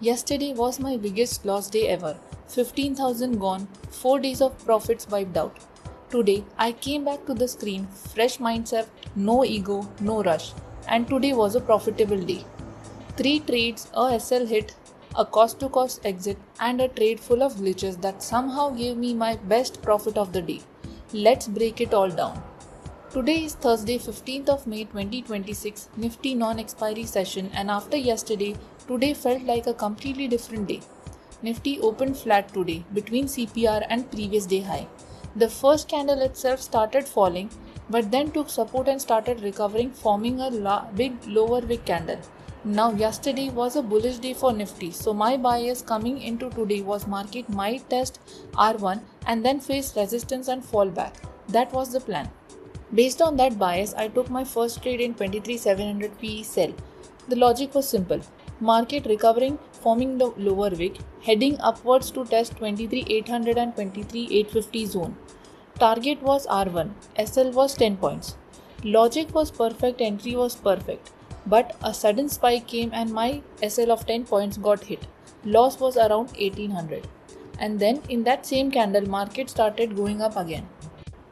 Yesterday was my biggest loss day ever. 15,000 gone, 4 days of profits wiped out. Today, I came back to the screen, fresh mindset, no ego, no rush. And today was a profitable day. 3 trades, a SL hit, a cost to cost exit, and a trade full of glitches that somehow gave me my best profit of the day. Let's break it all down. Today is Thursday, 15th of May 2026, Nifty non-expiry session, and after yesterday, today felt like a completely different day. Nifty opened flat today between CPR and previous day high. The first candle itself started falling, but then took support and started recovering, forming a big lower wick candle. Now yesterday was a bullish day for Nifty, so my bias coming into today was market might test R1 and then face resistance and fall back. That was the plan. Based on that bias, I took my first trade in 23,700 PE sell. The logic was simple. Market recovering, forming the lower wick, heading upwards to test 23,800 and 23,850 zone. Target was R1, SL was 10 points. Logic was perfect, entry was perfect. But a sudden spike came and my SL of 10 points got hit. Loss was around 1800. And then in that same candle, market started going up again.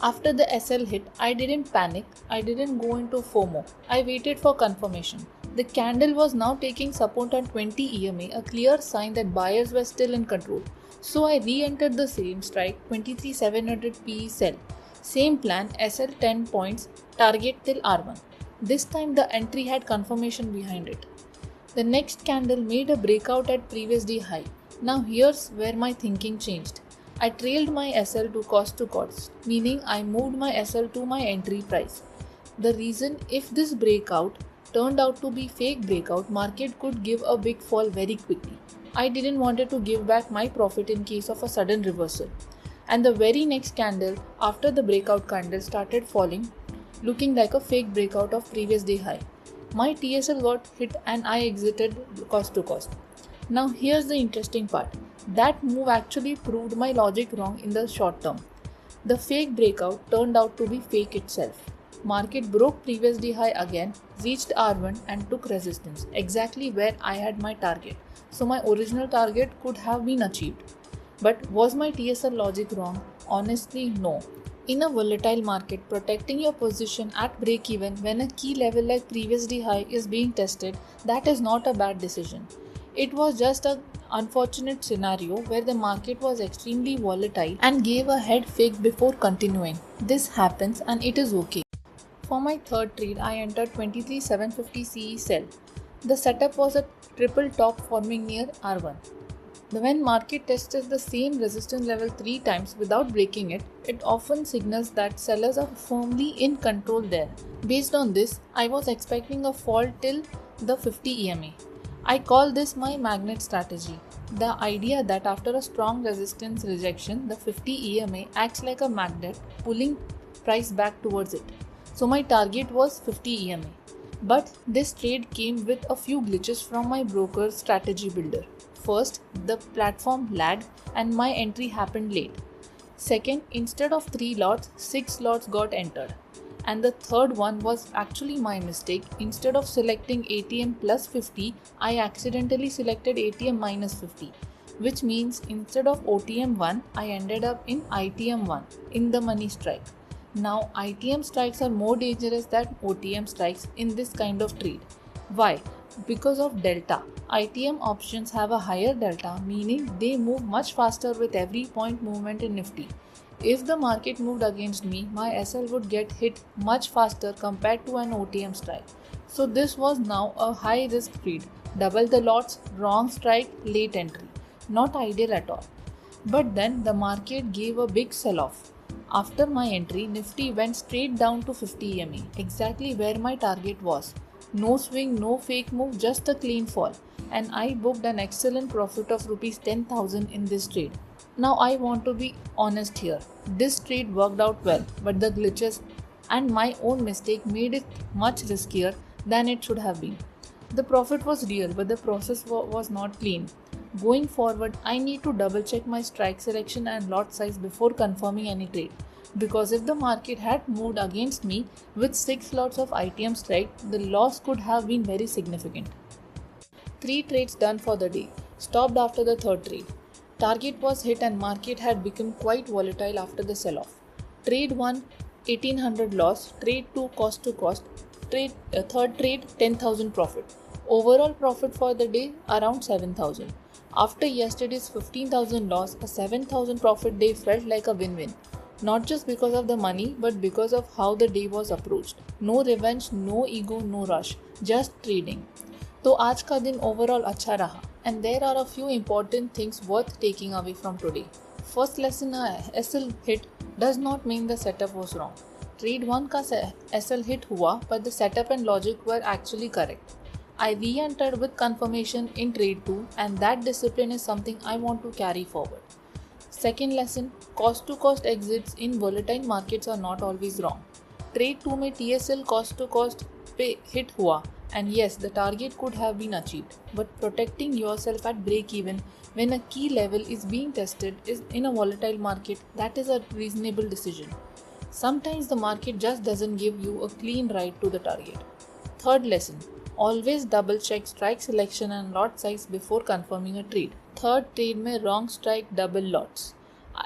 After the SL hit, I didn't panic, I didn't go into FOMO. I waited for confirmation. The candle was now taking support on 20 EMA, a clear sign that buyers were still in control. So I re-entered the same strike, 23,700 PE sell. Same plan, SL 10 points, target till R1. This time the entry had confirmation behind it. The next candle made a breakout at previous day high. Now here's where my thinking changed. I trailed my SL to cost, meaning I moved my SL to my entry price. The reason, if this breakout turned out to be fake breakout, market could give a big fall very quickly. I didn't want to give back my profit in case of a sudden reversal. And the very next candle after the breakout candle started falling, looking like a fake breakout of previous day high. My TSL got hit and I exited cost to cost. Now here's the interesting part. That move actually proved my logic wrong in the short term. The fake breakout turned out to be fake itself. Market broke previous day high again, reached R1 and took resistance, exactly where I had my target. So my original target could have been achieved. But was my TSL logic wrong? Honestly, no. In a volatile market, protecting your position at break even when a key level like previous day high is being tested, that is not a bad decision. It was just an unfortunate scenario where the market was extremely volatile and gave a head fake before continuing. This happens and it is okay. For my third trade, I entered 23,750 CE sell. The setup was a triple top forming near R1. When market tests the same resistance level 3 times without breaking it, it often signals that sellers are firmly in control there. Based on this, I was expecting a fall till the 50 EMA. I call this my magnet strategy. The idea that after a strong resistance rejection, the 50 EMA acts like a magnet, pulling price back towards it. So my target was 50 EMA. But this trade came with a few glitches from my broker's strategy builder. First, the platform lagged and my entry happened late. Second, instead of 3 lots, 6 lots got entered. And the third one was actually my mistake. Instead of selecting ATM plus 50, I accidentally selected ATM minus 50. Which means instead of OTM 1, I ended up in ITM 1 in the money strike. Now ITM strikes are more dangerous than OTM strikes in this kind of trade. Why? Because of delta. ITM options have a higher delta, meaning they move much faster with every point movement in Nifty. If the market moved against me, my SL would get hit much faster compared to an OTM strike. So this was now a high risk trade. Double the lots, wrong strike, late entry. Not ideal at all. But then the market gave a big sell off. After my entry, Nifty went straight down to 50 EMA, exactly where my target was. No swing, no fake move, just a clean fall. And I booked an excellent profit of Rs 10,000 in this trade. Now I want to be honest here. This trade worked out well, but the glitches and my own mistake made it much riskier than it should have been. The profit was real, but the process was not clean. Going forward, I need to double check my strike selection and lot size before confirming any trade. Because if the market had moved against me with 6 lots of ITM strike, the loss could have been very significant. 3 trades done for the day. Stopped after the third trade. Target was hit and market had become quite volatile after the sell-off. Trade 1 1800 loss, trade 2 cost to cost, third trade 10,000 profit. Overall profit for the day around 7,000. After yesterday's 15,000 loss, a 7,000 profit day felt like a win-win. Not just because of the money, but because of how the day was approached. No revenge, no ego, no rush, just trading. तो आज का दिन overall अच्छा रहा and there are a few important things worth taking away from today. First lesson, SL hit does not mean the setup was wrong. Trade 1 का SL hit हुआ but the setup and logic were actually correct. I re-entered with confirmation in trade 2 and that discipline is something I want to carry forward. Second lesson, cost to cost exits in volatile markets are not always wrong. Trade 2 में TSL cost to cost पे hit हुआ and yes, the target could have been achieved, but protecting yourself at break even when a key level is being tested is in a volatile market, that is a reasonable decision. Sometimes the market just doesn't give you a clean ride to the target. Third lesson, always double check strike selection and lot size before confirming a trade. Third trade में wrong strike double lots.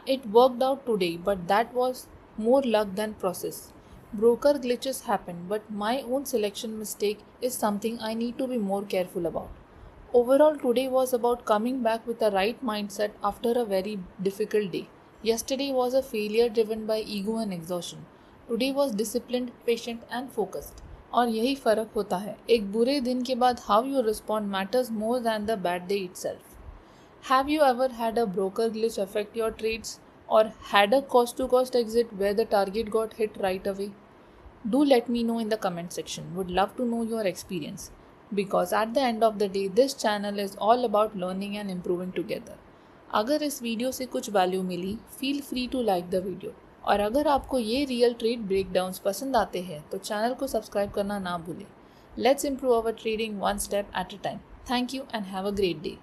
It worked out today, but that was more luck than process. Broker glitches happen, but my own selection mistake is something I need to be more careful about. Overall, today was about coming back with the right mindset after a very difficult day. Yesterday was a failure driven by ego and exhaustion. Today was disciplined, patient and focused. और यही फ़र्क होता है. एक बुरे दिन के बाद how you respond matters more than the bad day itself. Have you ever had a broker glitch affect your trades or had a cost to cost exit where the target got hit right away? Do let me know in the comment section. Would love to know your experience. Because at the end of the day, this channel is all about learning and improving together. अगर इस video से कुछ value मिली, feel free to like the video. और अगर आपको ये real trade breakdowns पसंद आते हैं तो चैनल को सब्सक्राइब करना ना भूलें. Let's improve our trading one step at a time. Thank you and have a great day.